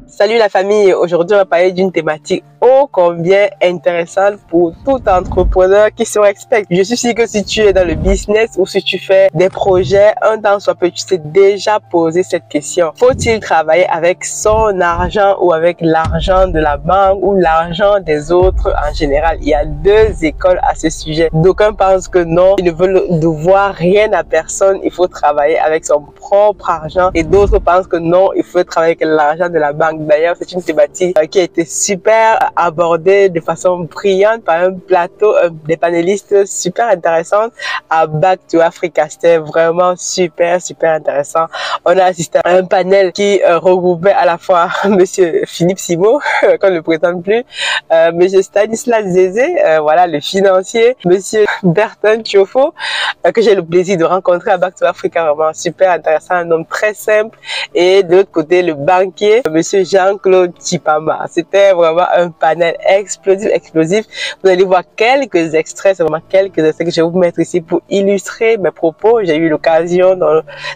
Salut la famille, aujourd'hui on va parler d'une thématique ô combien intéressante pour tout entrepreneur qui se respecte. Je suis sûre que si tu es dans le business ou si tu fais des projets, un temps soit peu, tu t'es déjà posé cette question. Faut-il travailler avec son argent ou avec l'argent de la banque ou l'argent des autres en général? Il y a deux écoles à ce sujet. D'aucuns pensent que non, ils ne veulent devoir rien à personne, il faut travailler avec son propre argent, et d'autres pensent que non, il faut travailler avec l'argent de la banque. D'ailleurs, c'est une thématique qui a été super abordée de façon brillante par un plateau des panélistes super intéressants à Back to Africa. C'était vraiment super intéressant. On a assisté à un panel qui regroupait à la fois Monsieur Philippe Simo, qu'on ne le présente plus, Monsieur Stanislas Zézé, voilà, le financier, Monsieur Berton Thiofo, que j'ai le plaisir de rencontrer à Back to Africa, vraiment super intéressant, un homme très simple, et de l'autre côté, le banquier, Monsieur Jean-Claude Chipamba. C'était vraiment un panel explosif. Vous allez voir quelques extraits, c'est vraiment quelques extraits que je vais vous mettre ici pour illustrer mes propos. J'ai eu l'occasion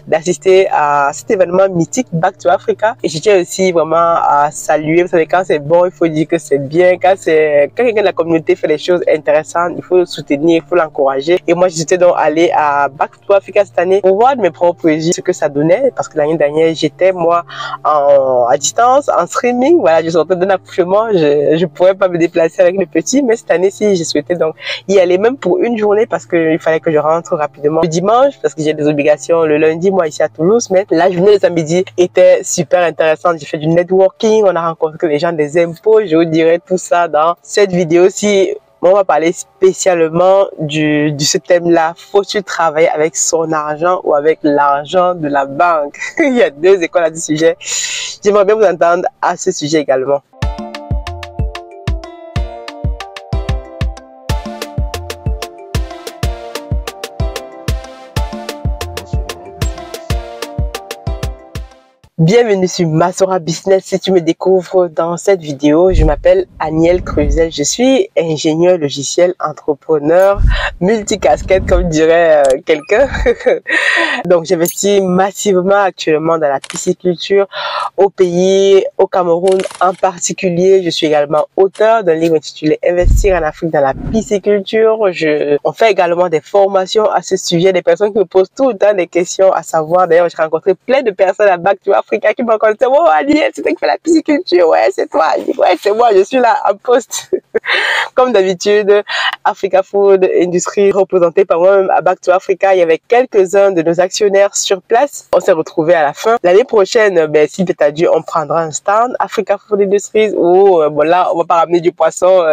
d'assister à cet événement mythique Back to Africa, et je tiens aussi vraiment à saluer. Vous savez, quand c'est bon, il faut dire que c'est bien. Quand quelqu'un de la communauté fait des choses intéressantes, il faut le soutenir, il faut l'encourager. Et moi, j'étais donc allé à Back to Africa cette année pour voir de mes propres yeux ce que ça donnait, parce que l'année dernière, j'étais moi à distance, en streaming. Voilà, je sortais d'un accouchement, je pourrais pas me déplacer avec le petit, mais cette année-ci, je souhaitais donc y aller même pour une journée, parce qu'il fallait que je rentre rapidement le dimanche, parce que j'ai des obligations le lundi, moi ici à Toulouse. Mais la journée de samedi était super intéressante. J'ai fait du networking, on a rencontré les gens des impôts. Je vous dirai tout ça dans cette vidéo-ci. On va parler spécialement de ce thème-là. Faut-il travailler avec son argent ou avec l'argent de la banque? Il y a deux écoles à ce sujet. J'aimerais bien vous entendre à ce sujet également. Bienvenue sur Masora Business. Si tu me découvres dans cette vidéo, je m'appelle Aniel Cruzel. Je suis ingénieur logiciel, entrepreneur, multicasquette comme dirait quelqu'un. Donc j'investis massivement actuellement dans la pisciculture au pays, au Cameroun en particulier. Je suis également auteur d'un livre intitulé Investir en Afrique dans la pisciculture. On fait également des formations à ce sujet, des personnes qui me posent tout le temps des questions à savoir. D'ailleurs, j'ai rencontré plein de personnes à Back to Africa qui m'ont raconté: oh Aniel, c'est toi qui fais la pisciculture? Ouais, c'est toi. Je dis: ouais, c'est moi, je suis là en poste. Comme d'habitude, Africa Food Industries, représentée par moi-même à Back to Africa. Il y avait quelques-uns de nos actionnaires sur place. On s'est retrouvés à la fin. L'année prochaine, si peut-être à Dieu, on prendra un stand Africa Food Industries où, bon là, on va pas ramener du poisson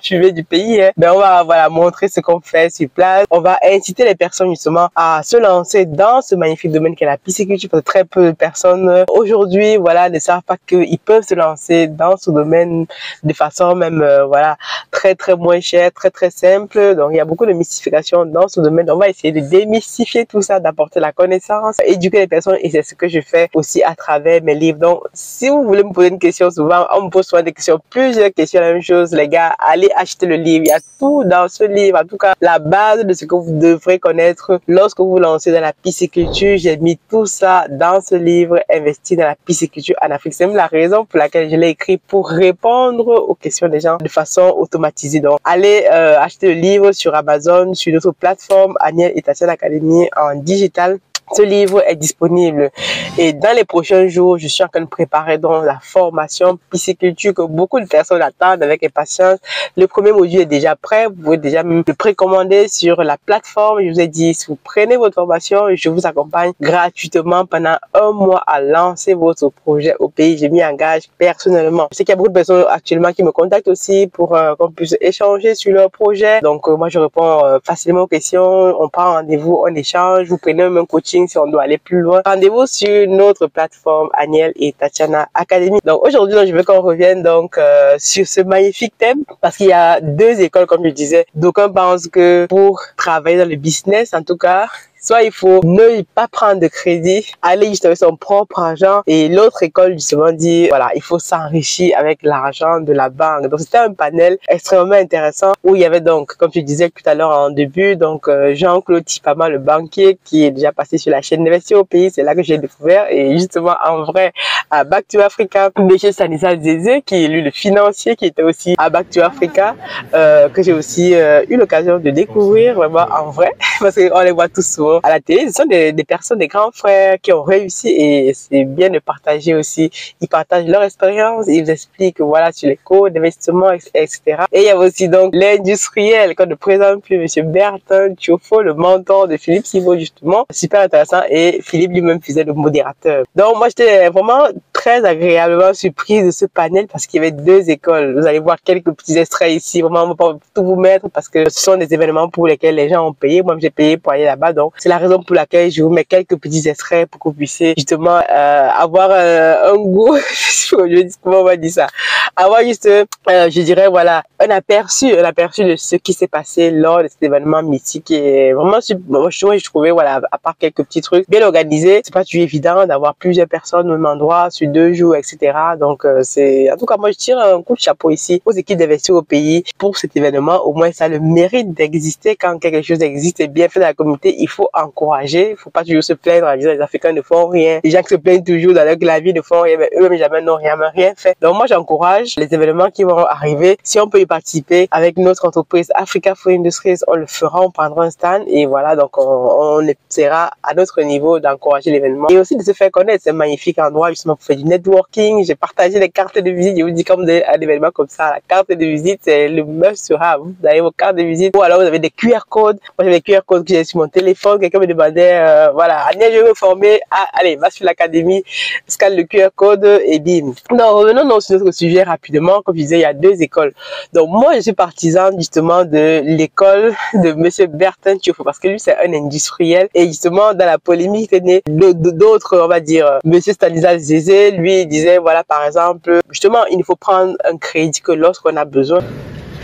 fumé du pays, hein. Mais on va, voilà, montrer ce qu'on fait sur place. On va inciter les personnes justement à se lancer dans ce magnifique domaine qu'est la pisciculture, parce que très peu de personnes aujourd'hui, voilà, ne savent pas qu'ils peuvent se lancer dans ce domaine de façon même, voilà, très moins chère, très simple. Donc il y a beaucoup de mystification dans ce domaine. On va essayer de démystifier tout ça, d'apporter la connaissance, éduquer les personnes, et c'est ce que je fais aussi à travers mes livres. Donc si vous voulez me poser une question, souvent on me pose souvent des questions, plusieurs questions, la même chose, les gars, allez acheter le livre. Il y a tout dans ce livre, en tout cas la base de ce que vous devrez connaître lorsque vous vous lancez dans la pisciculture. J'ai mis tout ça dans ce livre, Investir dans la pisciculture en Afrique. C'est même la raison pour laquelle je l'ai écrit, pour répondre aux questions des gens de façon automatisée. Donc allez acheter le livre sur Amazon, sur notre plateforme Aniel et Tatiana Academy en digital. Ce livre est disponible, et dans les prochains jours, je suis en train de préparer donc la formation pisciculture que beaucoup de personnes attendent avec impatience. Le premier module est déjà prêt. Vous pouvez déjà le précommander sur la plateforme. Je vous ai dit, si vous prenez votre formation, je vous accompagne gratuitement pendant un mois à lancer votre projet au pays. Je m'y engage personnellement. Je sais qu'il y a beaucoup de personnes actuellement qui me contactent aussi pour qu'on puisse échanger sur leur projet. Donc moi, je réponds facilement aux questions. On prend rendez-vous, on échange. Vous prenez même un coaching si on doit aller plus loin. Rendez-vous sur notre plateforme Aniel et Tatiana Academy. Donc aujourd'hui, je veux qu'on revienne donc sur ce magnifique thème, parce qu'il y a deux écoles, comme je disais. D'aucuns pensent que pour travailler dans le business, en tout cas, soit il faut ne pas prendre de crédit, aller juste avec son propre argent, et l'autre école justement dit voilà, il faut s'enrichir avec l'argent de la banque. Donc c'était un panel extrêmement intéressant où il y avait donc, comme je disais tout à l'heure en début, donc Jean-Claude Tipama, le banquier qui est déjà passé sur la chaîne d'Investir au pays, c'est là que j'ai découvert, et justement en vrai à Back to Africa, monsieur Stanislas Zézé qui est lui le financier qui était aussi à Back to Africa, que j'ai aussi eu l'occasion de découvrir vraiment en vrai parce qu'on les voit tous souvent à la télé. Ce sont des personnes, des grands frères qui ont réussi, et c'est bien de partager aussi. Ils partagent leur expérience, ils vous expliquent voilà sur les codes d'investissement, etc. Et il y a aussi donc l'industriel qu'on ne présente plus, monsieur Bertin Thiofo, le mentor de Philippe Sivo justement, super intéressant, et Philippe lui-même faisait le modérateur. Donc moi j'étais vraiment très agréablement surprise de ce panel parce qu'il y avait deux écoles. Vous allez voir quelques petits extraits ici, vraiment on va pas tout vous mettre parce que ce sont des événements pour lesquels les gens ont payé. Moi j'ai payé pour aller là-bas, donc c'est la raison pour laquelle je vous mets quelques petits extraits pour que vous puissiez justement avoir un goût, je dis comment on va dire ça, avoir juste je dirais voilà un aperçu de ce qui s'est passé lors de cet événement mythique, et vraiment moi je trouvais voilà, à part quelques petits trucs bien organisés, c'est pas toujours évident d'avoir plusieurs personnes au même endroit sur 2 jours, etc. Donc c'est, en tout cas moi je tire un coup de chapeau ici aux équipes d'Investir au pays pour cet événement. Au moins ça a le mérite d'exister. Quand quelque chose existe et bien fait dans la communauté, il faut encourager, il faut pas toujours se plaindre en disant les Africains ne font rien, les gens qui se plaignent toujours dans leur vie ne font rien, mais eux-mêmes jamais n'ont rien fait. Donc moi j'encourage les événements qui vont arriver. Si on peut y participer avec notre entreprise Africa Food Industries, on le fera, on prendra un stand, et voilà, donc on essaiera à notre niveau d'encourager l'événement et aussi de se faire connaître. C'est un magnifique endroit justement pour faire du networking. J'ai partagé les cartes de visite, je vous dis, comme un événement comme ça, la carte de visite c'est le must to have. Vous avez vos cartes de visite, ou alors vous avez des QR codes. Moi j'ai des QR codes que j'ai sur mon téléphone. Quelqu'un me demandait voilà, Agnès, je veux me former, allez, va sur l'académie, scanne le QR code et bim. Donc revenons donc sur notre sujet rapidement. Comme je disais, il y a deux écoles. Donc moi je suis partisan justement de l'école de monsieur Bertin Thiofo parce que lui c'est un industriel, et justement dans la polémique d'autres, on va dire monsieur Stanislas Zézé, lui il disait voilà, par exemple, justement il ne faut prendre un crédit que lorsqu'on a besoin.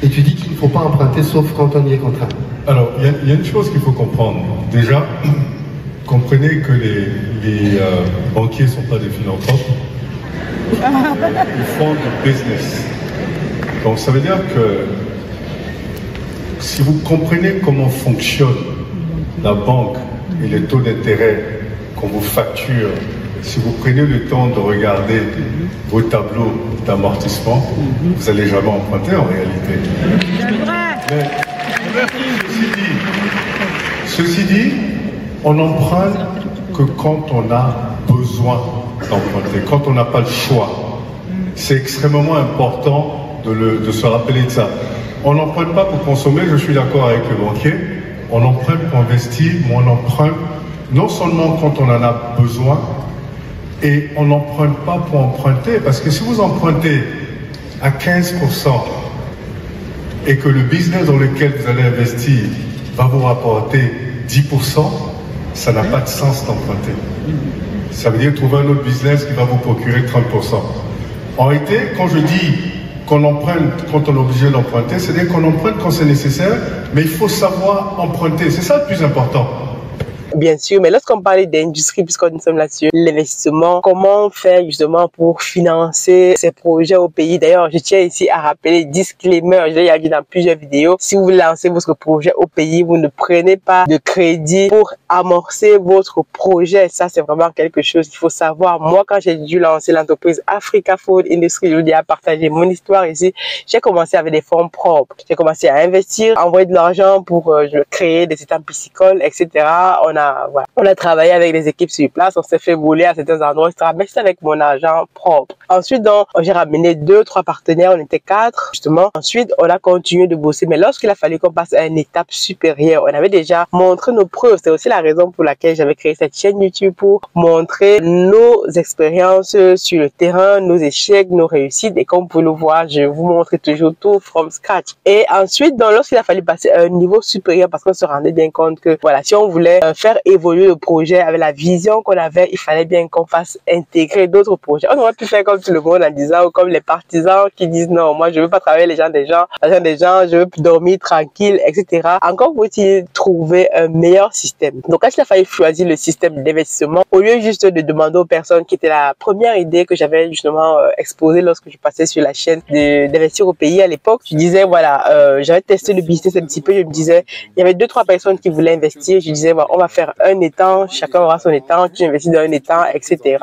Et tu dis qu'il ne faut pas emprunter sauf quand on y est contraint. Alors il y a une chose qu'il faut comprendre. Déjà, comprenez que les banquiers ne sont pas des philanthropes. Ils font du business. Donc ça veut dire que si vous comprenez comment fonctionne la banque et les taux d'intérêt qu'on vous facture, si vous prenez le temps de regarder vos tableaux d'amortissement, vous n'allez jamais emprunter en réalité. Mais ceci dit, on n'emprunte que quand on a besoin d'emprunter, quand on n'a pas le choix. C'est extrêmement important de se rappeler de ça. On n'emprunte pas pour consommer, je suis d'accord avec le banquier, on emprunte pour investir, mais on emprunte non seulement quand on en a besoin, et on n'emprunte pas pour emprunter, parce que si vous empruntez à 15% et que le business dans lequel vous allez investir va vous rapporter 10%, ça n'a pas de sens d'emprunter. Ça veut dire trouver un autre business qui va vous procurer 30%. En réalité, quand je dis qu'on emprunte quand on est obligé d'emprunter, c'est-à-dire qu'on emprunte quand c'est nécessaire, mais il faut savoir emprunter. C'est ça le plus important. Bien sûr, mais lorsqu'on parle d'industrie, puisqu'on sommes là-dessus, l'investissement, comment faire justement pour financer ces projets au pays? D'ailleurs, je tiens ici à rappeler, disclaimer, je l'ai dit dans plusieurs vidéos, si vous lancez votre projet au pays, vous ne prenez pas de crédit pour amorcer votre projet. Ça, c'est vraiment quelque chose qu'il faut savoir. Moi, quand j'ai dû lancer l'entreprise Africa Food Industries, je vous dis à partager mon histoire ici, j'ai commencé avec des fonds propres. J'ai commencé à investir, envoyer de l'argent pour créer des étangs piscicoles, etc. On a travaillé avec les équipes sur place, on s'est fait bouler à certains endroits, etc. Mais c'est avec mon argent propre. Ensuite, donc, j'ai ramené 2-3 partenaires, on était 4, justement. Ensuite, on a continué de bosser. Mais lorsqu'il a fallu qu'on passe à une étape supérieure, on avait déjà montré nos preuves. C'est aussi la raison pour laquelle j'avais créé cette chaîne YouTube, pour montrer nos expériences sur le terrain, nos échecs, nos réussites. Et comme vous pouvez le voir, je vous montre toujours tout from scratch. Et ensuite, donc, lorsqu'il a fallu passer à un niveau supérieur, parce qu'on se rendait bien compte que, voilà, si on voulait faire faire évoluer le projet avec la vision qu'on avait, il fallait bien qu'on fasse intégrer d'autres projets. On aurait pu faire comme tout le monde en disant, ou comme les partisans qui disent non, moi je veux pas travailler l'argent des gens, je veux dormir tranquille, etc. Encore faut-il trouver un meilleur système. Donc quand il a fallu choisir le système d'investissement, au lieu juste de demander aux personnes qui était la première idée que j'avais justement exposée lorsque je passais sur la chaîne d'investir au pays à l'époque, je disais voilà, j'avais testé le business un petit peu, je me disais, il y avait 2-3 personnes qui voulaient investir, je disais voilà, on va faire un étang, chacun aura son étang, tu investis dans un étang, etc.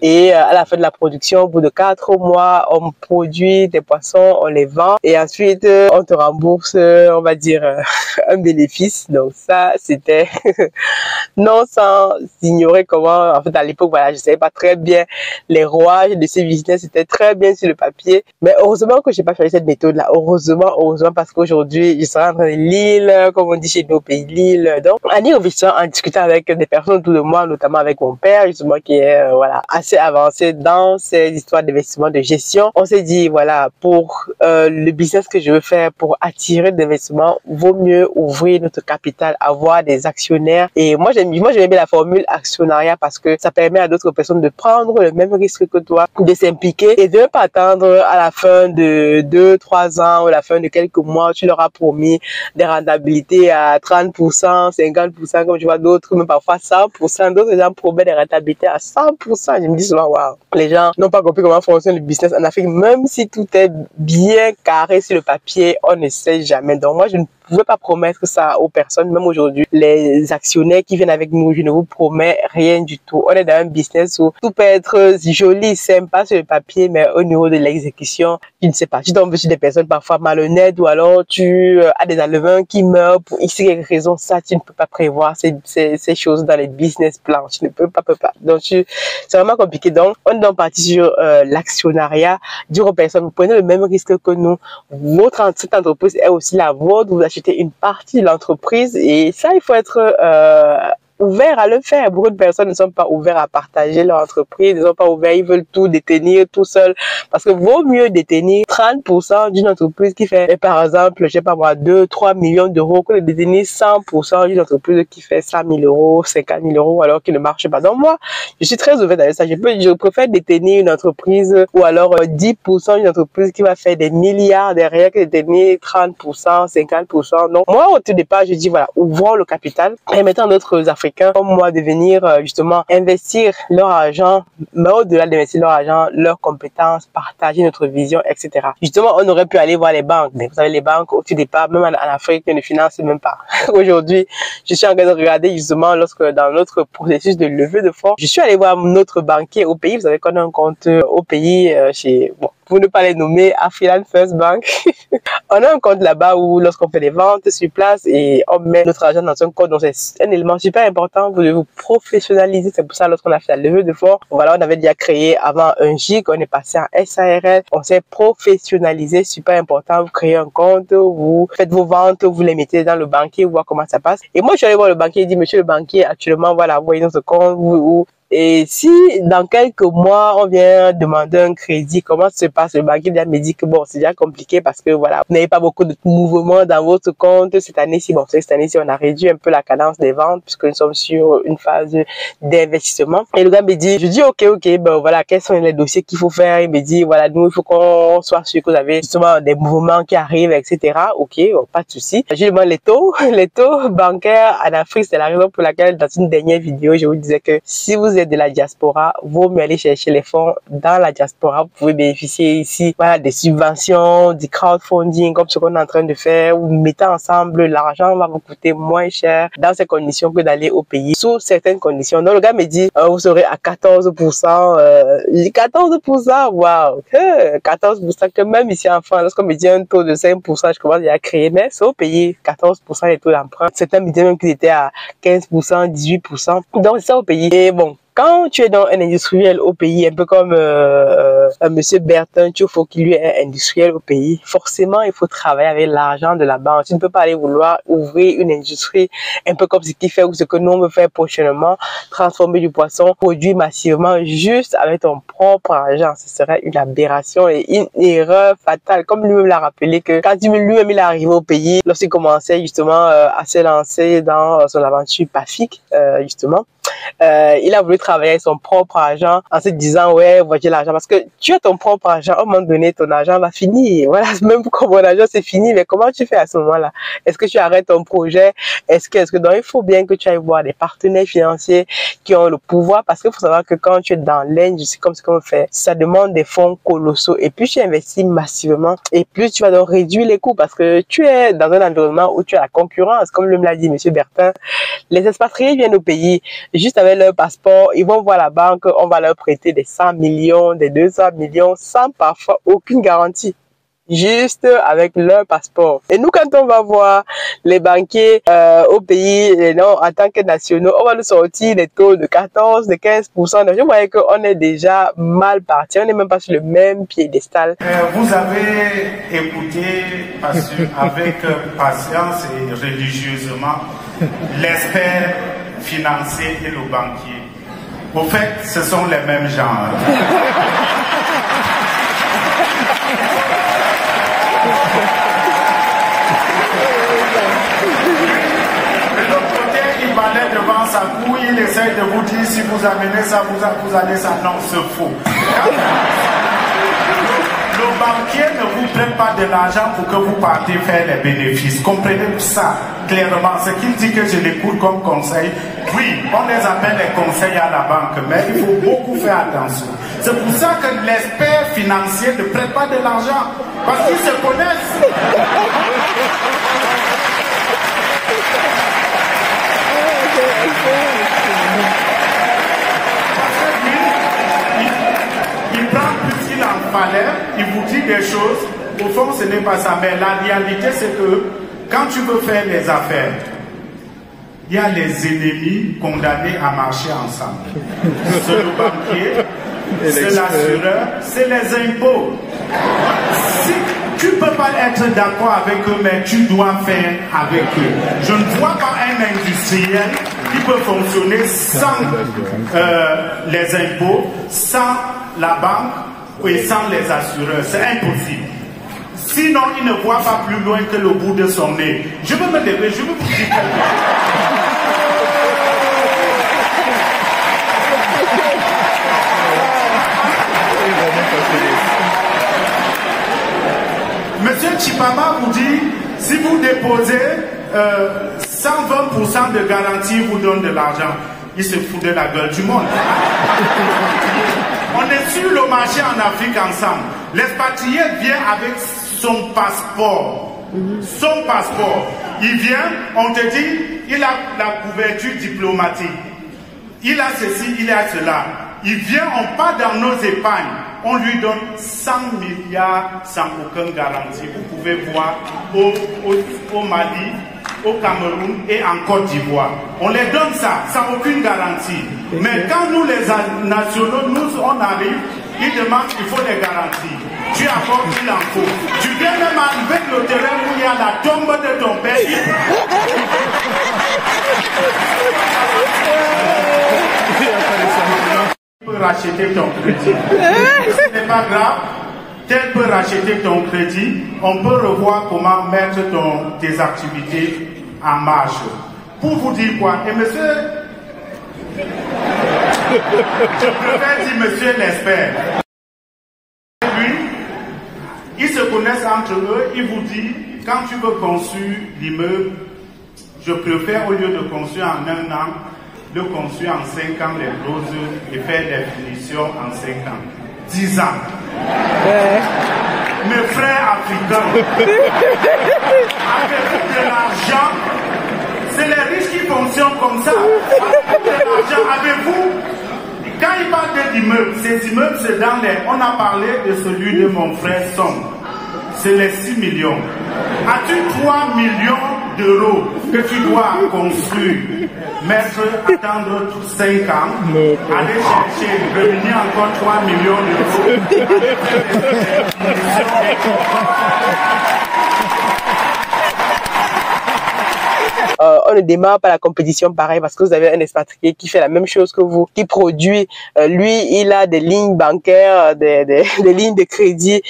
Et à la fin de la production, au bout de 4 mois, on produit des poissons, on les vend et ensuite on te rembourse, on va dire, un bénéfice. Donc ça, c'était non sans ignorer comment, en fait à l'époque, voilà, je savais pas très bien les rouages de ces business, c'était très bien sur le papier. Mais heureusement que j'ai pas choisi cette méthode-là. Heureusement, parce qu'aujourd'hui, je serais en train de lire, comme on dit chez nous au pays, lire. Donc, en y réfléchissant, en discutant avec des personnes autour de moi, notamment avec mon père, justement, qui est, voilà, assez avancé dans ces histoires d'investissement, de gestion, on s'est dit, voilà, pour le business que je veux faire, pour attirer d'investissement, vaut mieux ouvrir notre capital, avoir des actionnaires. Et moi, j'aime bien la formule actionnariat parce que ça permet à d'autres personnes de prendre le même risque que toi, de s'impliquer et de ne pas attendre à la fin de 2-3 ans ou à la fin de quelques mois, tu leur as promis des rentabilités à 30%, 50%, comme je vois d'autres, mais parfois 100%. D'autres gens promettent des rentabilités à 100%. Je me dis souvent, waouh, les gens n'ont pas compris comment fonctionne le business en Afrique. Même si tout est bien carré sur le papier, on ne sait jamais. Donc moi, je ne pouvais pas promettre ça aux personnes, même aujourd'hui. Les actionnaires qui viennent avec nous, je ne vous promets rien du tout. On est dans un business où tout peut être joli, sympa sur le papier, mais au niveau de l'exécution, tu ne sais pas. Tu tombes sur des personnes parfois malhonnêtes ou alors tu as des alevins qui meurent pour x raison. Ça, tu ne peux pas prévoir ces choses dans les business plans. Tu ne peux pas. Donc, c'est vraiment compliqué. Donc, on est donc parti sur l'actionnariat. Dire aux personnes, vous prenez le même risque que nous. Cette entreprise est aussi la vôtre. Vous achetez une partie de l'entreprise et ça, il faut être ouverts à le faire. Beaucoup de personnes ne sont pas ouverts à partager leur entreprise, ne sont pas ouverts, ils veulent tout détenir tout seul. Parce que vaut mieux détenir 30% d'une entreprise qui fait, par exemple, je sais pas moi, 2-3 millions d'euros que de détenir 100% d'une entreprise qui fait 100 000 euros, 50 000 euros, alors qu'il ne marche pas. Donc moi, je suis très ouverte avec ça. Je préfère détenir une entreprise ou alors 10% d'une entreprise qui va faire des milliards derrière que détenir 30%, 50%. Donc moi, au tout départ, je dis voilà, ouvrons le capital et mettons d'autres Africains comme moi de venir justement investir leur argent, mais au-delà d'investir leur argent, leurs compétences, partager notre vision, etc. Justement, on aurait pu aller voir les banques, mais vous savez, les banques, au tout départ, même en Afrique, ne financent même pas. Aujourd'hui, je suis en train de regarder justement lorsque dans notre processus de levée de fonds, je suis allé voir notre banquier au pays. Vous savez qu'on a un compte au pays chez, bon, pour ne pas les nommer, Afriland First Bank. On a un compte là-bas où lorsqu'on fait des ventes sur place et on met notre argent dans un compte, donc c'est un élément super important. Vous devez vous professionnaliser. C'est pour ça lorsqu'on a fait la levée de fonds, voilà, on avait déjà créé avant un GIC, on est passé en SARL, on s'est professionnalisé, super important. Vous créez un compte, vous faites vos ventes, vous les mettez dans le banquier, voir comment ça passe. Et moi, je suis allé voir le banquier, il dit, monsieur le banquier, actuellement, voilà, vous voyez notre compte, et si dans quelques mois, on vient demander un crédit, comment ça se passe? Le banquier me dit que bon, c'est déjà compliqué parce que voilà, vous n'avez pas beaucoup de mouvements dans votre compte cette année-ci. Bon, cette année-ci, on a réduit un peu la cadence des ventes puisque nous sommes sur une phase d'investissement. Et le gars me dit, je dis ok, ben voilà, quels sont les dossiers qu'il faut faire? Il me dit, voilà, nous, il faut qu'on soit sûr que vous avez justement des mouvements qui arrivent, etc. Ok, bon, pas de souci. Je lui demande les taux bancaires en Afrique. C'est la raison pour laquelle dans une dernière vidéo, je vous disais que si vous de la diaspora, vaut mieux aller chercher les fonds dans la diaspora. Vous pouvez bénéficier ici, voilà, des subventions, du crowdfunding, comme ce qu'on est en train de faire. Vous mettez ensemble, l'argent va vous coûter moins cher dans ces conditions que d'aller au pays, sous certaines conditions. Donc le gars me dit, vous serez à 14%, 14%, waouh, 14%, que même ici en France, lorsqu'on me dit un taux de 5%, je commence à créer, mais c'est au pays, 14% les taux d'emprunt. Certains me disaient même qu'ils étaient à 15%, 18%. Donc c'est ça au pays. Et bon, Quand tu es dans un industriel au pays, un peu comme Monsieur Bertin, il faut qu'il lui est industriel au pays. Forcément, il faut travailler avec l'argent de la banque. Tu ne peux pas aller vouloir ouvrir une industrie un peu comme ce qu'il fait ou ce que nous on veut faire prochainement, transformer du poisson, produire massivement juste avec ton propre argent. Ce serait une aberration et une erreur fatale. Comme lui-même l'a rappelé que quand lui-même il est arrivé au pays, lorsqu'il commençait justement à se lancer dans son aventure PAFIC, justement, il a voulu travailler avec son propre argent en se disant ouais voici l'argent parce que tu as ton propre argent, à un moment donné ton argent va finir, voilà, même quand mon argent c'est fini, mais comment tu fais à ce moment-là? Est-ce que tu arrêtes ton projet? Est-ce que donc il faut bien que tu ailles voir des partenaires financiers qui ont le pouvoir, parce qu'il faut savoir que quand tu es dans l'industrie comme ce qu'on fait, ça demande des fonds colossaux et plus tu investis massivement et plus tu vas donc réduire les coûts parce que tu es dans un environnement où tu as la concurrence, comme me l'a dit Monsieur Bertin. Les expatriés viennent au pays juste avec leur passeport, ils vont voir la banque, on va leur prêter des 100 millions, des 200 millions, sans parfois aucune garantie. Juste avec leur passeport. Et nous, quand on va voir les banquiers au pays, et non, en tant que nationaux, on va nous sortir des taux de 14, de 15%. Donc, je voyais qu'on est déjà mal parti. On n'est même pas sur le même piédestal. Vous avez écouté avec patience et religieusement l'expert financier et le banquier. Au fait, ce sont les mêmes gens. De l'autre côté, il balaie devant sa couille, il essaie de vous dire si vous amenez ça, vous allez ça. Non, c'est faux. Le banquier ne vous prête pas de l'argent pour que vous partiez faire les bénéfices. Comprenez ça clairement. Ce qu'il dit que je l'écoute comme conseil, oui, on les appelle les conseils à la banque, mais il faut beaucoup faire attention. C'est pour ça que l'expert financier ne prête pas de l'argent, parce qu'ils se connaissent. Il prend plus qu'il en fallait, il vous dit des choses, au fond ce n'est pas ça, mais la réalité c'est que quand tu veux faire les affaires, il y a les ennemis condamnés à marcher ensemble. C'est le banquier, c'est l'assureur, c'est les impôts. Si tu ne peux pas être d'accord avec eux, mais tu dois faire avec eux. Je ne vois pas un industriel qui peut fonctionner sans les impôts, sans la banque et sans les assureurs. C'est impossible. Sinon, il ne voit pas plus loin que le bout de son nez. Je veux me lever, je veux vous dire quelque chose. Monsieur Chipama vous dit, si vous déposez 120% de garantie, vous donne de l'argent. Il se fout de la gueule du monde. On est sur le marché en Afrique ensemble. L'expatrié vient avec son passeport. Son passeport. Il vient, on te dit, il a la couverture diplomatique. Il a ceci, il a cela. Il vient, on part dans nos épargnes. On lui donne 100 milliards sans aucune garantie. Vous pouvez voir au Mali, au Cameroun et en Côte d'Ivoire. On les donne ça, sans aucune garantie. Mais quand nous, les nationaux, on arrive, ils demandent qu'il faut des garanties. Tu apportes, il en faut. Tu viens même avec le terrain où il y a la tombe de ton père. Tu peux racheter ton crédit. Ce n'est pas grave. Tel peut racheter ton crédit. On peut revoir comment mettre tes activités en marche. Pour vous dire quoi? Et monsieur, je préfère dire monsieur l'expert. Lui, ils se connaissent entre eux. Il vous dit, quand tu veux construire l'immeuble, je préfère au lieu de construire en 1 an, de construire en 5 ans les clauses et faire des finitions en 5 ans. 10 ans. Mes frères africains, avec de l'argent, c'est les riches qui fonctionnent comme ça. Avec de l'argent, avez-vous, quand il parle de l'immeuble, ces immeubles, c'est dans les... On a parlé de celui de mon frère Son. C'est les 6 millions. As-tu 3 millions d'euros que tu dois construire, attendre 5 ans, aller chercher, revenir encore 3 millions d'euros, on ne démarre pas la compétition pareil parce que vous avez un expatrié qui fait la même chose que vous, qui produit. Lui, il a des lignes bancaires, des lignes de crédit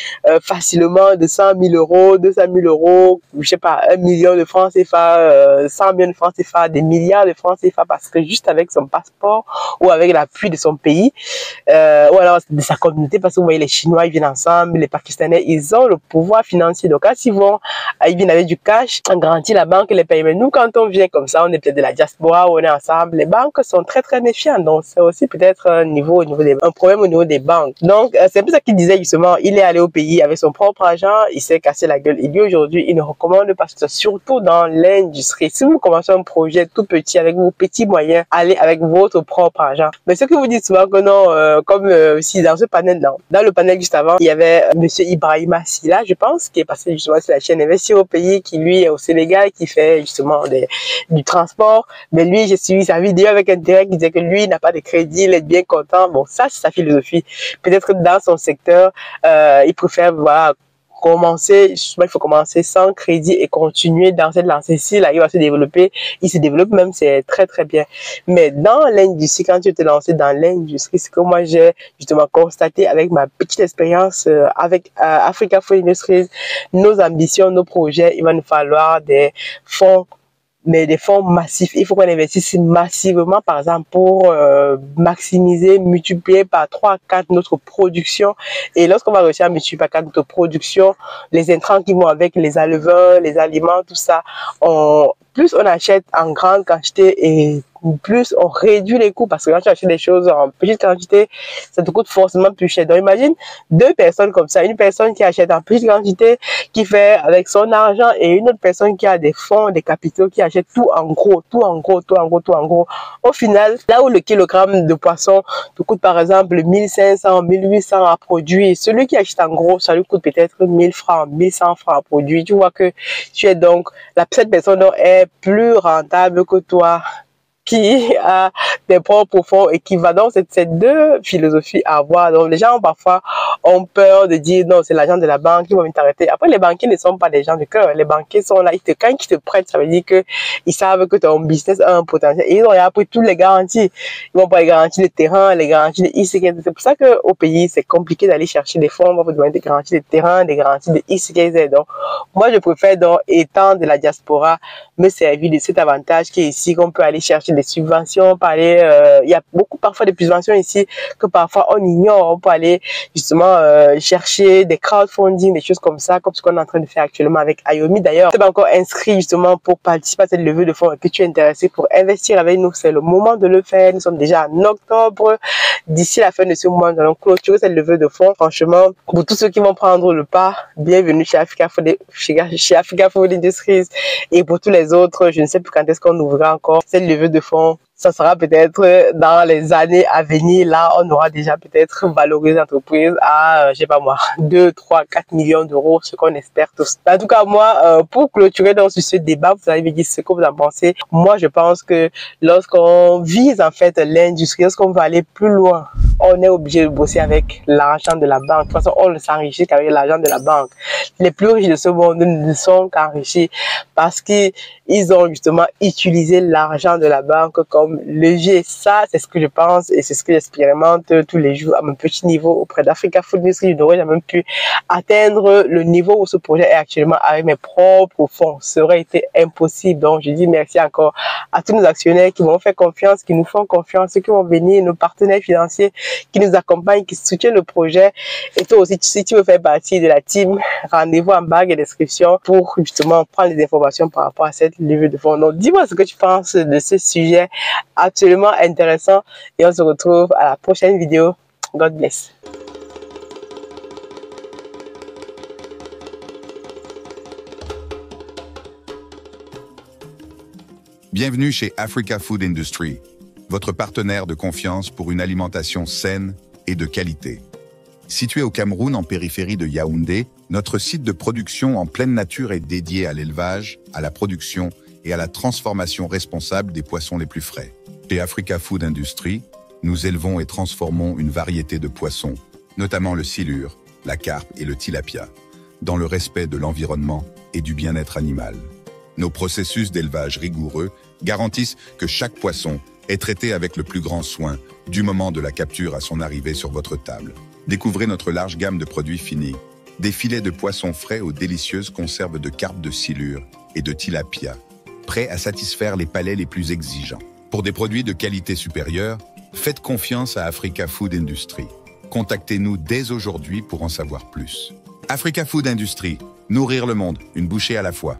facilement de 100 000 euros, 200 000 euros, je sais pas, 1 million de francs CFA, 100 millions de francs CFA, des milliards de francs CFA parce que juste avec son passeport ou avec l'appui de son pays, ou alors de sa communauté, parce que vous voyez les Chinois, ils viennent ensemble, les Pakistanais, ils ont le pouvoir financier. Donc quand ils viennent avec du cash, on garantit la banque les paye. Mais nous, quand on vient comme ça, on est peut-être de la diaspora, on est ensemble, les banques sont très très méfiantes. Donc c'est aussi peut-être un problème au niveau des banques. Donc c'est un peu ça qu'il disait justement, il est allé au pays avec son propre argent, il s'est cassé la gueule. Il dit aujourd'hui, il ne recommande pas ça, surtout dans l'industrie. Si vous commencez un projet tout petit avec vos petits moyens, allez avec votre propre argent. Mais ce que vous dites souvent que non, comme si dans ce panel, dans le panel juste avant, il y avait Monsieur Ibrahima Silla, je pense, qui est passé justement sur la chaîne Investir au pays, qui lui est au Sénégal, qui fait justement du transport. Mais lui, j'ai suivi sa vidéo avec intérêt, qui disait que lui n'a pas de crédit, il est bien content. Bon, ça c'est sa philosophie. Peut-être dans son secteur, il préfère commencer, il faut commencer sans crédit et continuer dans cette lancée. S'il arrive à se développer, il se développe même, c'est très très bien. Mais dans l'industrie, quand tu te lances dans l'industrie, c'est que moi j'ai justement constaté avec ma petite expérience avec Africa Food Industries, nos ambitions, nos projets, il va nous falloir des fonds, mais des fonds massifs. Il faut qu'on investisse massivement, par exemple, pour maximiser, multiplier par 3 à 4 notre production. Et lorsqu'on va réussir à multiplier par 4 notre production, les intrants qui vont avec, les alevins, les aliments, tout ça, plus on achète en grande quantité et plus on réduit les coûts, parce que quand tu achètes des choses en petite quantité, ça te coûte forcément plus cher. Donc imagine 2 personnes comme ça, une personne qui achète en petite quantité, qui fait avec son argent, et une autre personne qui a des fonds, des capitaux, qui achète tout en gros, tout en gros, tout en gros, tout en gros. Au final, là où le kilogramme de poisson te coûte par exemple 1500, 1800 à produire, celui qui achète en gros, ça lui coûte peut-être 1000 francs, 1100 francs à produire. Tu vois que tu es donc, cette personne est plus rentable que toi, qui a des propres fonds et qui va donc ces 2 philosophies à avoir. Donc les gens parfois ont peur de dire non, c'est l'agent de la banque qui va t'arrêter. Après, les banquiers ne sont pas des gens de cœur. Les banquiers sont là, quand ils te prêtent, ça veut dire que ils savent que ton business a un potentiel. Et ils ont appris toutes les garanties. Ils vont pas les garanties de terrain, les garanties de ICKZ. C'est pour ça qu'au pays, c'est compliqué d'aller chercher des fonds. On va vous demander des garanties de terrain, des garanties de ICKZ. Donc, moi, je préfère donc, étant de la diaspora, me servir de cet avantage qui est ici, qu'on peut aller chercher des subventions, il y a beaucoup parfois de subventions ici que parfois on ignore. On peut aller justement chercher des crowdfunding, des choses comme ça, comme ce qu'on est en train de faire actuellement avec Ayomi. D'ailleurs, tu es encore inscrit justement pour participer à cette levée de fonds et que tu es intéressé pour investir avec nous, c'est le moment de le faire. Nous sommes déjà en octobre. D'ici la fin de ce mois, nous allons clôturer cette levée de fonds. Franchement, pour tous ceux qui vont prendre le pas, bienvenue chez Africa Food Industries. Et pour tous les autres, je ne sais plus quand est-ce qu'on ouvrira encore cette levée de fonds. Ça sera peut-être dans les années à venir. Là, on aura déjà peut-être valorisé l'entreprise à, je sais pas moi, 2, 3, 4 millions d'euros, ce qu'on espère tous. En tout cas, moi, pour clôturer dans ce débat, vous allez me dire ce que vous en pensez. Moi, je pense que lorsqu'on vise en fait l'industrie, lorsqu'on va aller plus loin, on est obligé de bosser avec l'argent de la banque. De toute façon, on ne s'enrichit qu'avec l'argent de la banque. Les plus riches de ce monde ne sont qu'enrichis parce qu'ils ont justement utilisé l'argent de la banque comme levier. Ça, c'est ce que je pense et c'est ce que j'expérimente tous les jours à mon petit niveau auprès d'Africa Food Industries. Je n'aurais jamais pu atteindre le niveau où ce projet est actuellement avec mes propres fonds. Ça aurait été impossible. Donc, je dis merci encore à tous nos actionnaires qui m'ont fait confiance, qui nous font confiance, ceux qui vont venir, nos partenaires financiers qui nous accompagnent, qui soutiennent le projet. Et toi aussi, si tu veux faire partie de la team, rendez-vous en barre de description pour justement prendre les informations par rapport à cette levée de fonds. Donc, dis-moi ce que tu penses de ce sujet absolument intéressant et on se retrouve à la prochaine vidéo. God bless. Bienvenue chez Africa Food Industries, votre partenaire de confiance pour une alimentation saine et de qualité. Situé au Cameroun en périphérie de Yaoundé, notre site de production en pleine nature est dédié à l'élevage, à la production et à la transformation responsable des poissons les plus frais. Chez Africa Food Industry, nous élevons et transformons une variété de poissons, notamment le silure, la carpe et le tilapia, dans le respect de l'environnement et du bien-être animal. Nos processus d'élevage rigoureux garantissent que chaque poisson est traité avec le plus grand soin, du moment de la capture à son arrivée sur votre table. Découvrez notre large gamme de produits finis, des filets de poissons frais aux délicieuses conserves de carpe de silure et de tilapia, prêts à satisfaire les palais les plus exigeants. Pour des produits de qualité supérieure, faites confiance à Africa Food Industry. Contactez-nous dès aujourd'hui pour en savoir plus. Africa Food Industry, nourrir le monde, une bouchée à la fois.